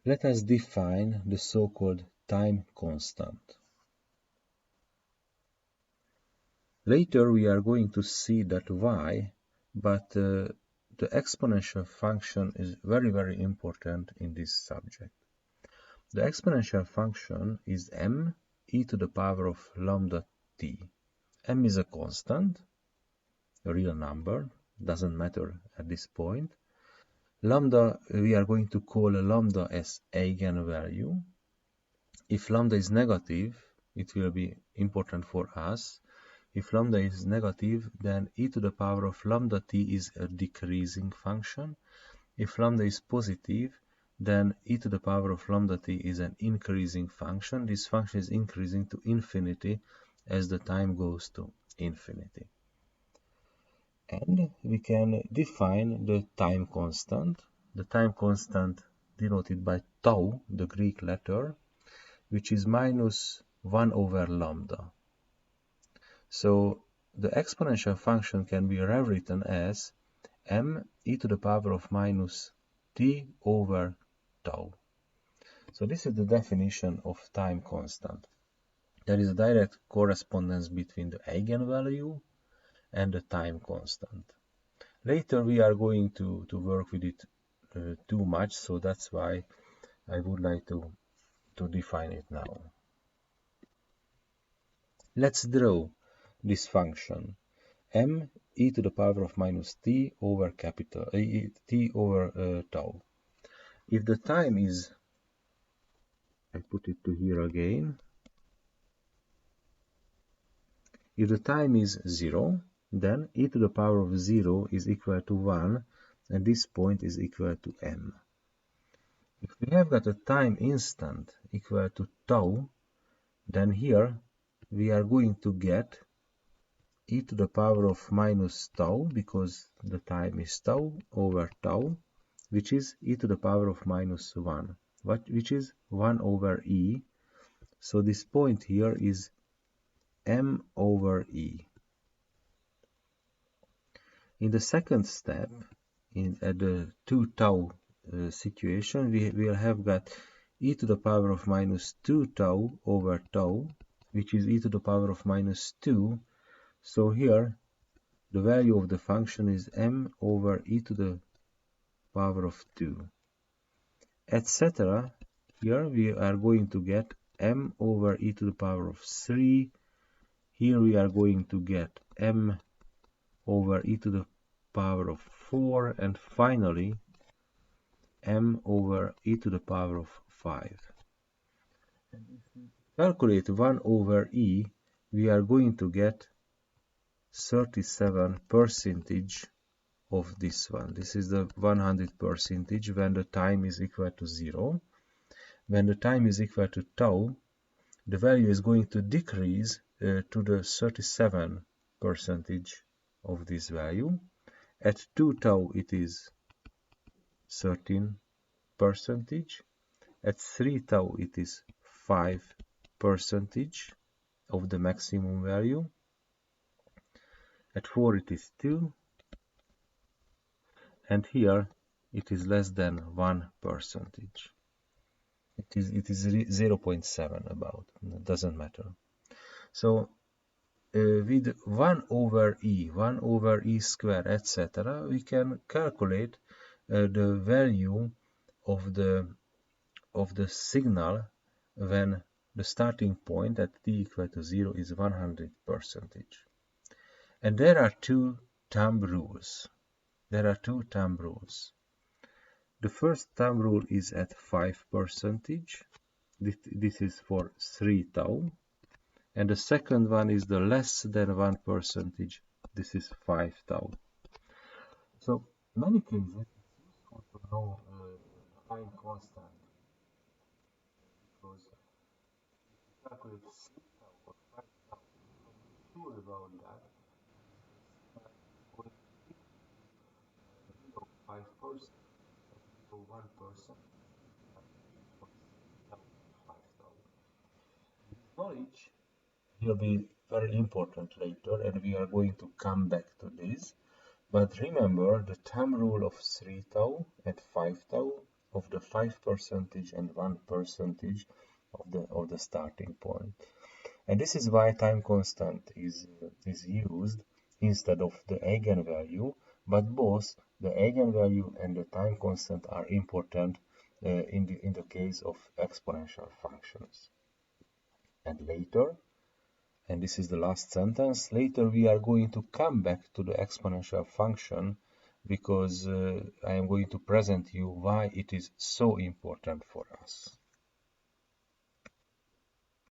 Let us define the so-called time constant. Later we are going to see that why, but the exponential function is very important in this subject. The exponential function is m e to the power of lambda t. M is a constant, a real number, doesn't matter at this point. Lambda, we are going to call lambda as eigenvalue. If lambda is negative, it will be important for us. If lambda is negative, then e to the power of lambda t is a decreasing function. If lambda is positive, then e to the power of lambda t is an increasing function. This function is increasing to infinity as the time goes to infinity. And we can define the time constant. The time constant denoted by tau, the Greek letter, which is minus 1 over lambda. So the exponential function can be rewritten as m e to the power of minus t over tau. So this is the definition of time constant. There is a direct correspondence between the eigenvalue and the time constant. Later we are going to work with it too much, so that's why I would like to define it now. Let's draw this function m e to the power of minus t over capital t over tau. If the time is, I put it to here again, if the time is 0, then e to the power of 0 is equal to 1, and this point is equal to m. If we have got a time instant equal to tau, then here we are going to get e to the power of minus tau, because the time is tau, over tau, which is e to the power of minus 1, which is 1 over e. So this point here is m over e. In the second step, at the 2 tau situation, we will have got e to the power of minus 2 tau over tau, which is e to the power of minus 2. So here the value of the function is m over e to the power of 2, etc. Here we are going to get m over e to the power of 3. Here we are going to get m over e to the power of 4, and finally m over e to the power of 5. And if we calculate 1 over e, we are going to get 37% of this one. This is the 100% when the time is equal to 0. When the time is equal to tau, the value is going to decrease to the 37% of this value. At 2 tau it is 13%. At 3 tau it is 5% of the maximum value. At 4 it is 2, and here it is less than 1%. It is 0.7 about, it doesn't matter. So with 1 over e square, etc., we can calculate the value of the signal when the starting point at t equal to 0 is 100%. And there are two thumb rules. The first thumb rule is at 5%. This is for 3 tau. And the second one is the less than 1%. This is 5 tau. So, in many cases, it's useful to know time constant. Because if you calculate 3 tau or 5 tau, you can be sure about that. Going below 5%, below 1%, this knowledge will be very important later, and we are going to come back to this. But remember the thumb rule of 3 tau at 5 tau of the 5% and 1% of the starting point. And this is why time constant is used instead of the eigenvalue, but both the eigenvalue and the time constant are important in the case of exponential functions. And later, and this is the last sentence, later we are going to come back to the exponential function because I am going to present you why it is so important for us.